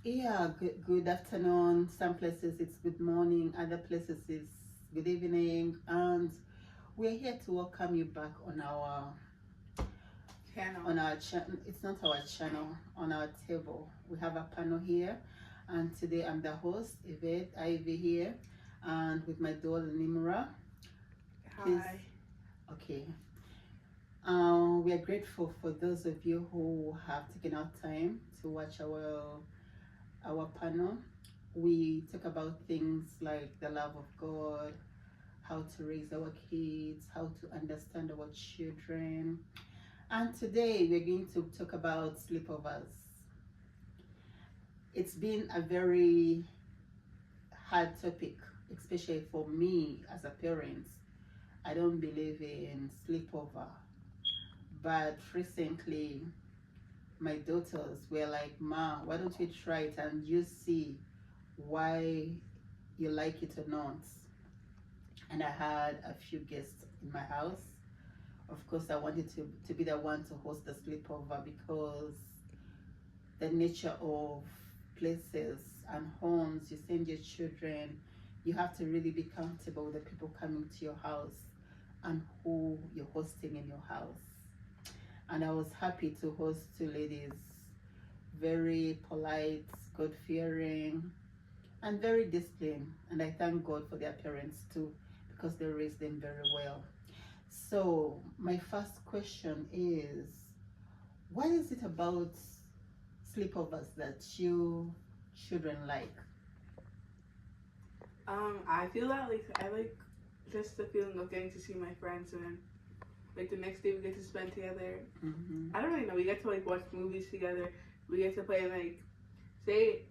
Yeah, good afternoon. Some places it's good morning, other places it's good evening, and we're here to welcome you back on Channel. our channel. It's not our channel, on our table. We have a panel here, and today I'm the host, Yvette Ivy here, and with my daughter Nimura. Please, Hi. okay. We are grateful for those of you who have taken out time to watch our panel. We talk about things like the love of God, how to raise our kids, how to understand our children. And today we're going to talk about sleepovers. It's been a very hard topic, especially for me as a parent. I don't believe in sleepover, but recently my daughters were like, "Ma, why don't you try it and you see why you like it or not?" And I had a few guests in my house. Of course, I wanted to be the one to host the sleepover because the nature of places and homes you send your children, you have to really be comfortable with the people coming to your house and who you're hosting in your house. And I was happy to host two ladies, very polite, God fearing, and very disciplined. And I thank God for their parents too, because they raised them very well. So, my first question is, what is it about sleepovers that you children like? I feel that I like just the feeling of getting to see my friends and like the next day we get to spend together. Mm-hmm. I don't really know. We get to like watch movies together. We get to play like say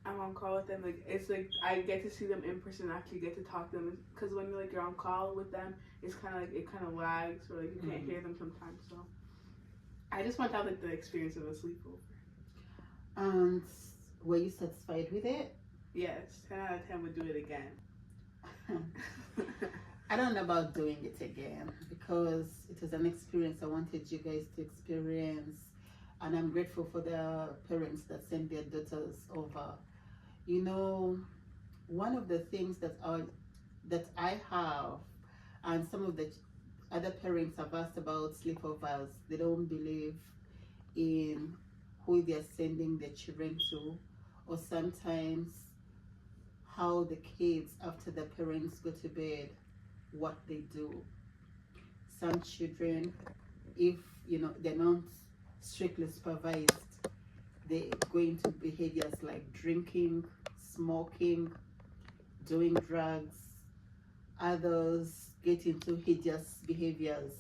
I'm on call with them. Like it's like I get to see them in person. And actually get to talk to them because when you're on call with them, it's kind of like it kind of lags or like you can't Mm-hmm. hear them sometimes. So I just want to have like the experience of a sleepover. And were you satisfied with it? Yes, 10 out of 10 would do it again. I don't know about doing it again because it was an experience I wanted you guys to experience, and I'm grateful for the parents that sent their daughters over. You know, one of the things that I have, and some of the other parents have asked about sleepovers, they don't believe in who they're sending their children to, or sometimes how the kids, after the parents go to bed, what they do. Some children, if they're not strictly supervised, they go into behaviors like drinking, smoking, doing drugs. Others get into hideous behaviors.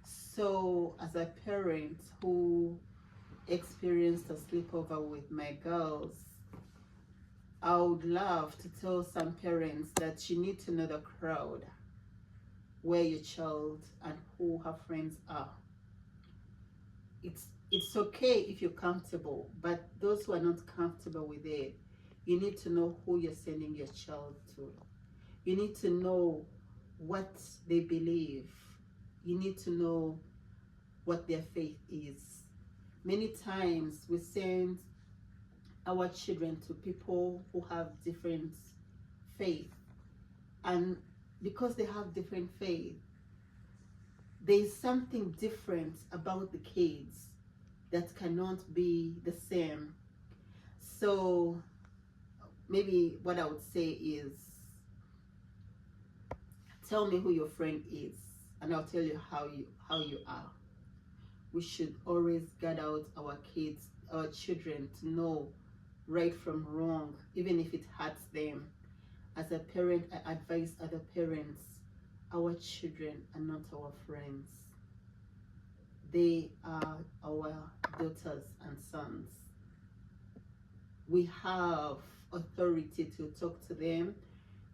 So, as a parent who experienced a sleepover with my girls, I would love to tell some parents that you need to know the crowd, where your child and who her friends are. It's okay if you're comfortable, but those who are not comfortable with it, you need to know who you're sending your child to. You need to know what they believe. You need to know what their faith is. Many times we send our children to people who have different faith, and because they have different faith, there is something different about the kids that cannot be the same. So maybe what I would say is, tell me who your friend is, and I'll tell you how you are. We should always guide out our kids, our children, to know right from wrong, even if it hurts them. As a parent, I advise other parents, our children are not our friends. They are our daughters and sons. We have authority to talk to them,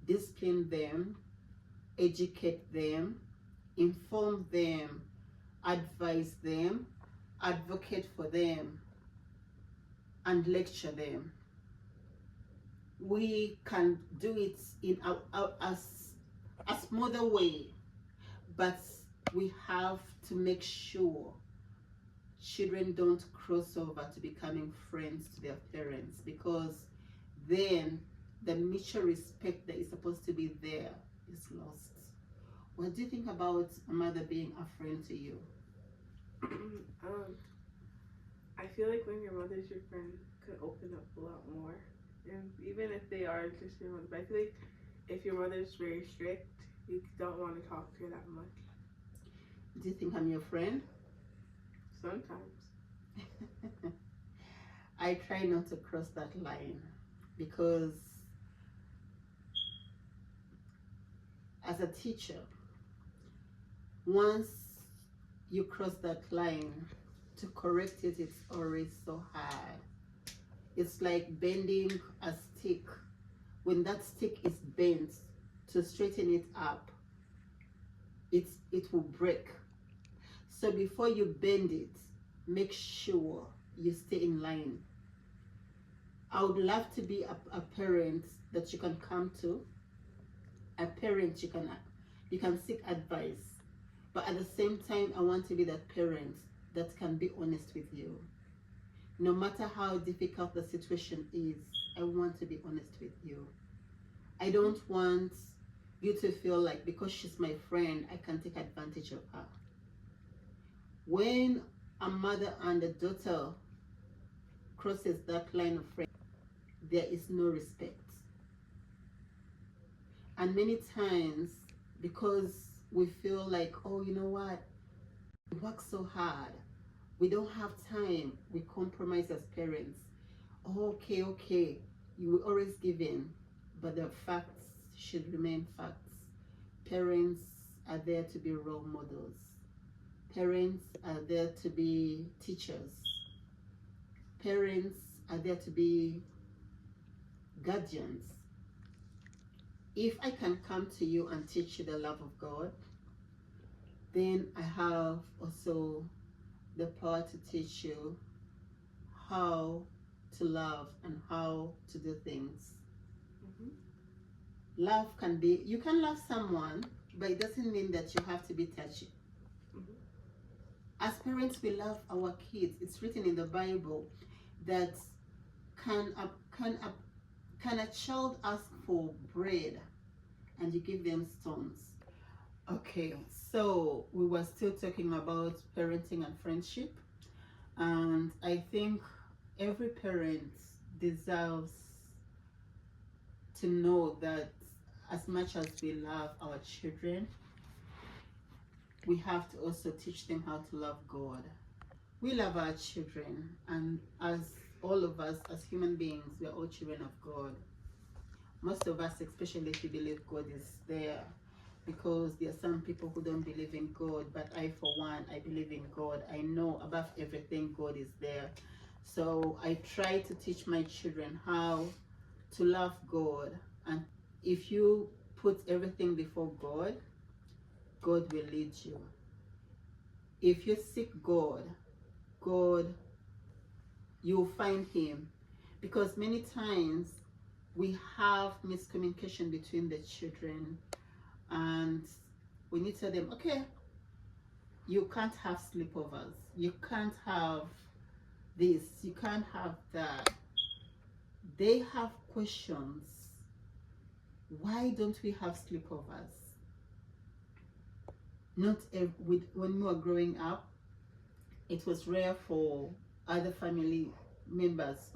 discipline them, educate them, inform them, advise them, advocate for them, and lecture them. We can do it in a smoother way, but we have to make sure children don't cross over to becoming friends to their parents, because then the mutual respect that is supposed to be there is lost. What do you think about a mother being a friend to you? I feel like when your mother's your friend, could open up a lot more. And even if they are just your mother, but I feel like if your mother's very strict, you don't want to talk to her that much. Do you think I'm your friend? Sometimes. I try not to cross that line, because as a teacher, once you cross that line, to correct it, it's always so hard. It's like bending a stick. When that stick is bent, to straighten it up, it will break. So before you bend it, make sure you stay in line. I would love to be a parent that you can come to, a parent you can seek advice, but at the same time, I want to be that parent that can be honest with you. No matter how difficult the situation is, I want to be honest with you. I don't want you to feel like because she's my friend, I can take advantage of her. When a mother and a daughter crosses that line of friendship, there is no respect. And many times, because we feel like, oh, you know what, we work so hard, we don't have time, we compromise as parents. Oh, okay, you will always give in, but the facts should remain facts. Parents are there to be role models. Parents are there to be teachers. Parents are there to be guardians. If I can come to you and teach you the love of God, then I have also the power to teach you how to love and how to do things. Love can be, you can love someone, but it doesn't mean that you have to be touchy. As parents, we love our kids. It's written in the Bible that can a child ask for bread and you give them stones? Okay, so we were still talking about parenting and friendship, and I think every parent deserves to know that as much as we love our children, we have to also teach them how to love God. We love our children, and as all of us as human beings, we are all children of God. Most of us, especially if you believe God is there, because there are some people who don't believe in God, but I, for one, I believe in God. I know above everything God is there. So I try to teach my children how to love God. And if you put everything before God, God will lead you. If you seek God, you'll find Him. Because many times we have miscommunication between the children, and we need to tell them, okay, you can't have sleepovers, you can't have this, you can't have that. They have questions. Why don't we have sleepovers? When we were growing up, it was rare for other family members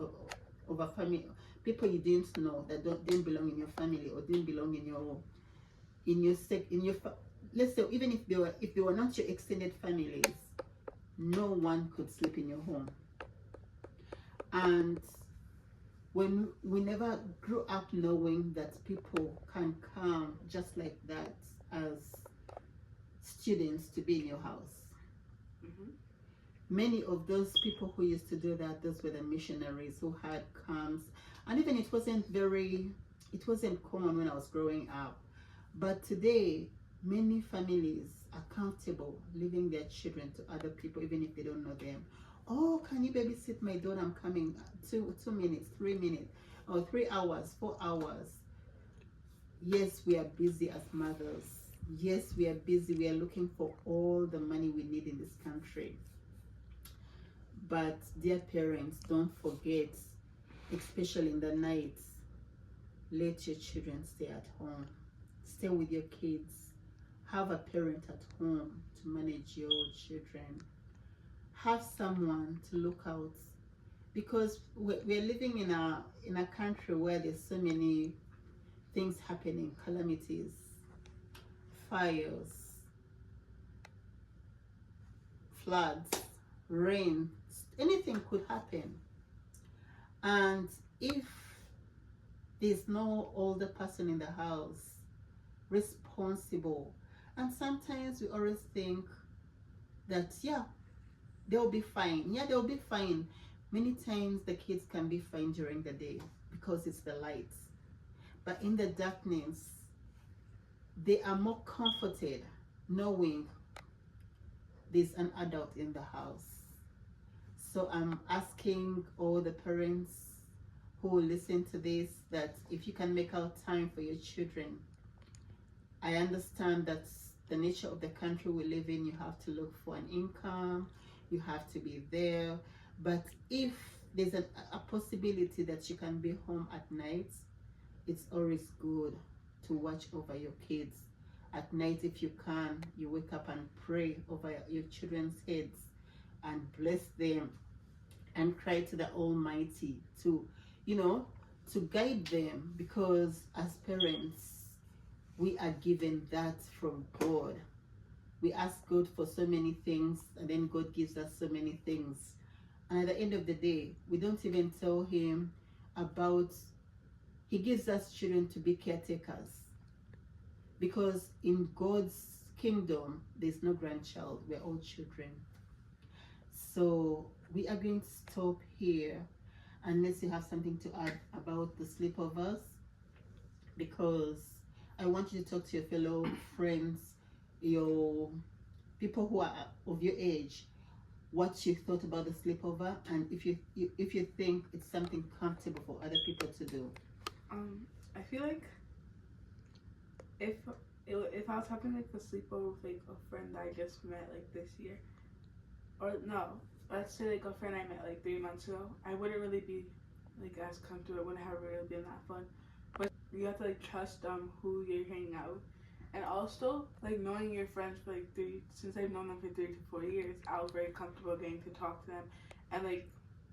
of a family, people you didn't know, that didn't belong in your family or didn't belong in your let's say, even if they were not your extended families, no one could sleep in your home. And when we never grew up knowing that people can come just like that as students to be in your house. Many of those people who used to do that, those were the missionaries who had camps. And even it wasn't common when I was growing up. But today, many families are comfortable leaving their children to other people, even if they don't know them. Oh, can you babysit my daughter? I'm coming. 2 minutes, 3 minutes, or 3 hours, 4 hours. Yes, we are busy as mothers. Yes, we are busy. We are looking for all the money we need in this country. But dear parents, don't forget, especially in the nights, let your children stay at home. Stay with your kids. Have a parent at home to manage your children. Have someone to look out, because we're living in a country where there's so many things happening, calamities, fires, floods, rain, anything could happen. And if there's no older person in the house responsible, and sometimes we always think that, yeah, they'll be fine. Yeah, they'll be fine. Many times the kids can be fine during the day because it's the lights. But in the darkness, they are more comforted knowing there's an adult in the house. So I'm asking all the parents who will listen to this that if you can make out time for your children. I understand that's the nature of the country we live in. You have to look for an income, you have to be there. But if there's a possibility that you can be home at night, it's always good to watch over your kids. At night, if you can, you wake up and pray over your children's heads and bless them and cry to the Almighty to, to guide them, because as parents, we are given that from God. We ask God for so many things, and then God gives us so many things. And at the end of the day, we don't even tell Him about, He gives us children to be caretakers. Because in God's kingdom, there's no grandchild, we're all children. So we are going to stop here, unless you have something to add about the sleepovers, because I want you to talk to your fellow friends, your people who are of your age, what you thought about the sleepover, and if you think it's something comfortable for other people to do. I feel like if I was having like a sleepover with like a friend that I just met like this year, or no, let's say like a friend I met like 3 months ago, I wouldn't really be like as comfortable. It wouldn't have really been that fun. But you have to like trust who you're hanging out with, and also like knowing your friends for like since I've known them for 3 to 4 years, I was very comfortable getting to talk to them, and like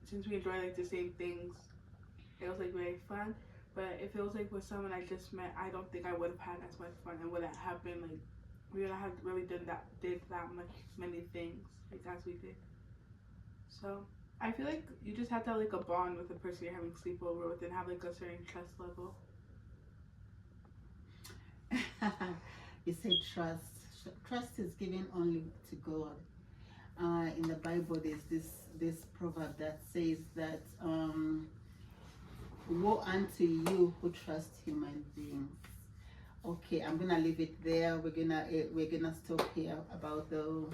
since we enjoy like the same things, it was like very fun. But if it was like with someone I just met, I don't think I would have had as much fun, and wouldn't have been like, we wouldn't have really did that many things like as we did. So I feel like you just have to have like a bond with the person you're having sleepover with, and have like a certain trust level. You said trust. Trust is given only to God. In the Bible, there's this proverb that says that woe unto you who trust human beings. Okay, I'm gonna leave it there. We're gonna stop here about the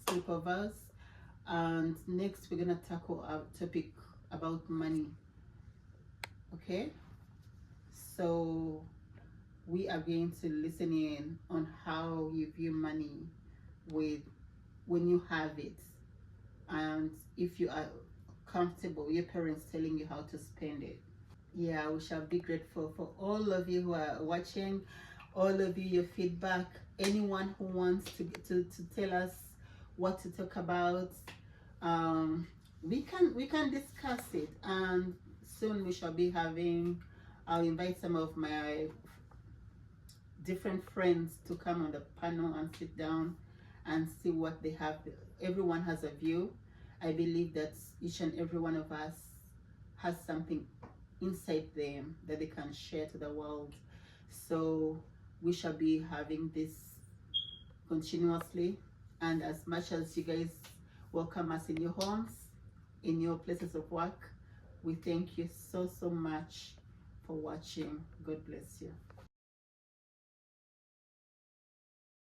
sleepovers, and next we're gonna tackle a topic about money. Okay, so we are going to listen in on how you view money when you have it, and if you are comfortable your parents telling you how to spend it. Yeah, we shall be grateful for all of you who are watching, all of you, your feedback, anyone who wants to tell us what to talk about. We can discuss it, and soon we shall be having, I'll invite some of my different friends to come on the panel and sit down and see what they have. Everyone has a view. I believe that each and every one of us has something inside them that they can share to the world. So we shall be having this continuously, and as much as you guys welcome us in your homes, in your places of work, we thank you so much for watching. God bless you.